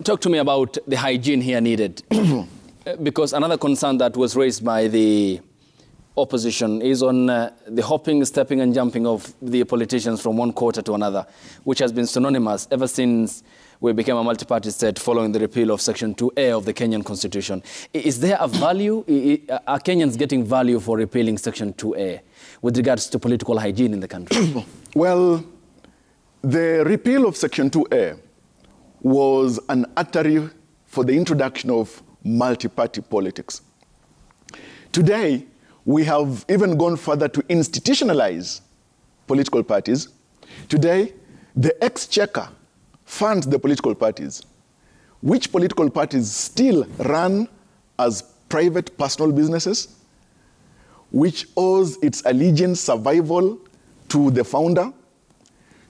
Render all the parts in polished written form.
Talk to me about the hygiene here needed. Because another concern that was raised by the opposition is on the hopping, stepping and jumping of the politicians from one quarter to another, which has been synonymous ever since we became a multi-party state following the repeal of Section 2A of the Kenyan Constitution. Is there a value? Are Kenyans getting value for repealing Section 2A with regards to political hygiene in the country? Well, the repeal of Section 2A was an artery for the introduction of multi-party politics. Today, we have even gone further to institutionalize political parties. Today, the exchequer funds the political parties, which political parties still run as private personal businesses, which owes its allegiance, survival to the founder.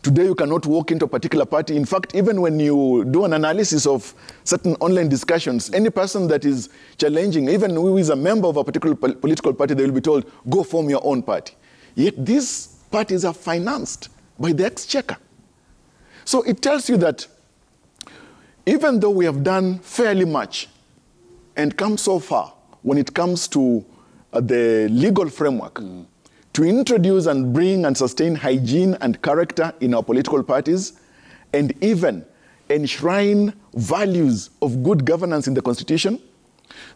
Today, you cannot walk into a particular party. In fact, even when you do an analysis of certain online discussions, any person that is challenging, even who is a member of a particular political party, they will be told, go form your own party. Yet these parties are financed by the exchequer. So it tells you that even though we have done fairly much and come so far when it comes to the legal framework, to introduce and bring and sustain hygiene and character in our political parties, and even enshrine values of good governance in the Constitution,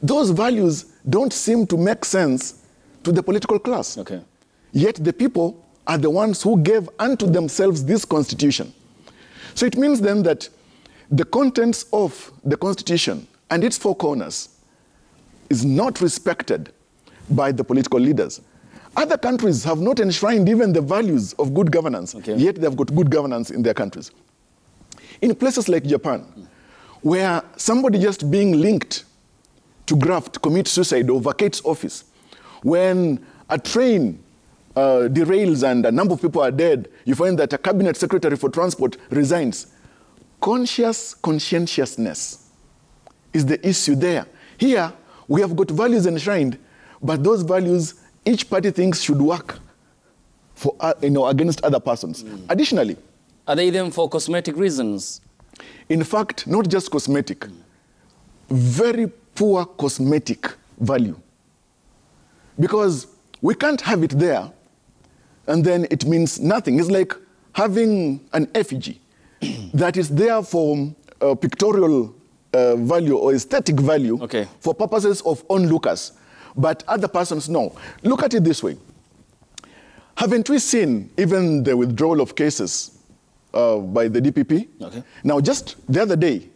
those values don't seem to make sense to the political class. Okay. Yet the people are the ones who gave unto themselves this Constitution. So it means then that the contents of the Constitution and its four corners is not respected by the political leaders. Other countries have not enshrined even the values of good governance, yet they've got good governance in their countries. In places like Japan, where somebody just being linked to graft commits suicide or vacates office, when a train derails and a number of people are dead, you find that a cabinet secretary for transport resigns. Conscientiousness is the issue there. Here, we have got values enshrined, but those values each party thinks should work for, against other persons. Additionally, are they them for cosmetic reasons? In fact, not just cosmetic, very poor cosmetic value. Because we can't have it there and then it means nothing. It's like having an effigy that is there for pictorial value or aesthetic value for purposes of onlookers. But other persons, no. Look at it this way. Haven't we seen even the withdrawal of cases by the DPP? Now, just the other day,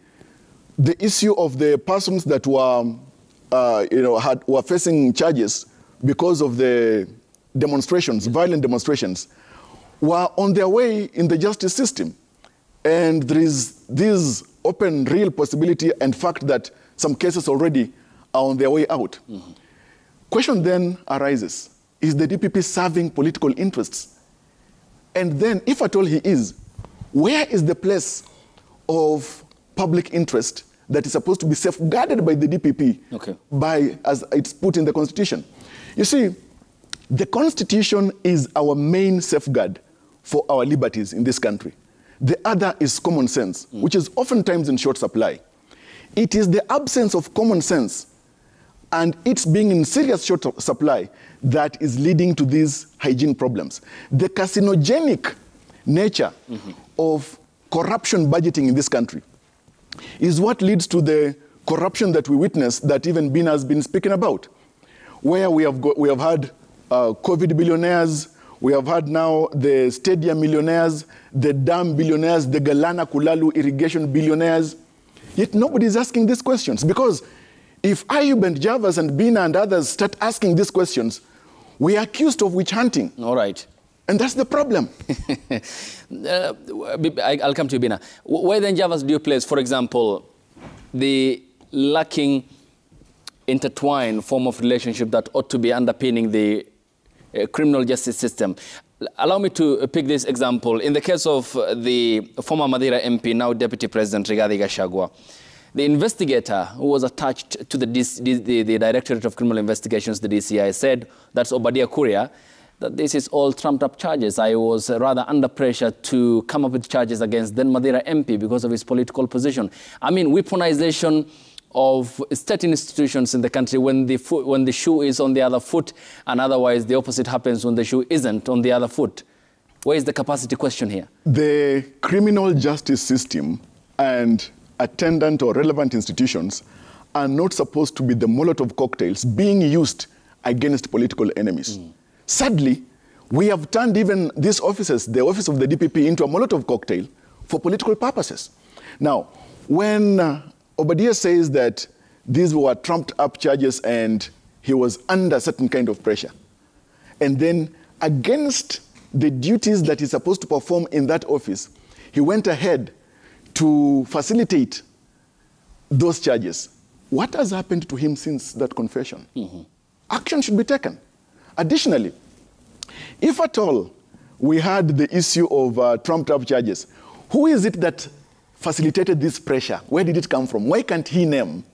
the issue of the persons that were, were facing charges because of the demonstrations, violent demonstrations, were on their way in the justice system. And there is this open, real possibility and fact that some cases already are on their way out. Question then arises, is the DPP serving political interests? And then, if at all he is, where is the place of public interest that is supposed to be safeguarded by the DPP as it's put in the Constitution? You see, the Constitution is our main safeguard for our liberties in this country. The other is common sense, which is oftentimes in short supply. It is the absence of common sense and it's being in serious short supply that is leading to these hygiene problems. The carcinogenic nature of corruption budgeting in this country is what leads to the corruption that we witness that even Bina has been speaking about, where we have had COVID billionaires, we have had now the stadium millionaires, the dam billionaires, the Galana Kulalu irrigation billionaires. Yet nobody is asking these questions because if Ayub and Javas and Bina and others start asking these questions, we are accused of witch hunting. All right. And that's the problem. I'll come to you, Bina. Where then, Javas, do you place, for example, the lacking intertwined form of relationship that ought to be underpinning the criminal justice system? Allow me to pick this example. In the case of the former Madeira MP, now Deputy President Rigathi Gachagua, the investigator who was attached to the Directorate of Criminal Investigations, the DCI, said, that's Obadia Kuria, that this is all trumped-up charges. I was rather under pressure to come up with charges against then Madeira MP because of his political position. I mean, weaponization of state institutions in the country when the shoe is on the other foot, and otherwise the opposite happens when the shoe isn't on the other foot. Where is the capacity question here? The criminal justice system and attendant or relevant institutions are not supposed to be the Molotov cocktails being used against political enemies. Sadly, we have turned even these offices, the office of the DPP, into a Molotov cocktail for political purposes. Now, when Obadiah says that these were trumped-up charges and he was under certain kind of pressure, and then against the duties that he's supposed to perform in that office, he went ahead to facilitate those charges. What has happened to him since that confession? Action should be taken. Additionally, if at all we had the issue of trumped-up charges, who is it that facilitated this pressure? Where did it come from? Why can't he name?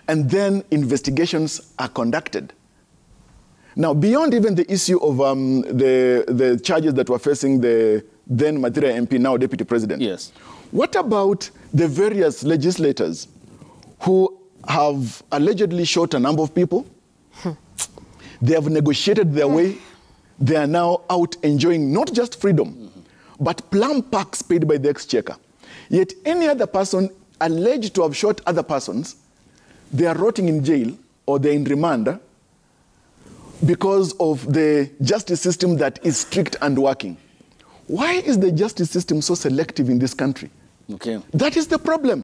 And then investigations are conducted. Now, beyond even the issue of the charges that were facing the then Madeira MP, now Deputy President. Yes. What about the various legislators who have allegedly shot a number of people? They have negotiated their way. They are now out enjoying not just freedom, but plum packs paid by the exchequer. Yet any other person alleged to have shot other persons, they are rotting in jail or they're in remand because of the justice system that is strict and working. Why is the justice system so selective in this country? Okay. That is the problem.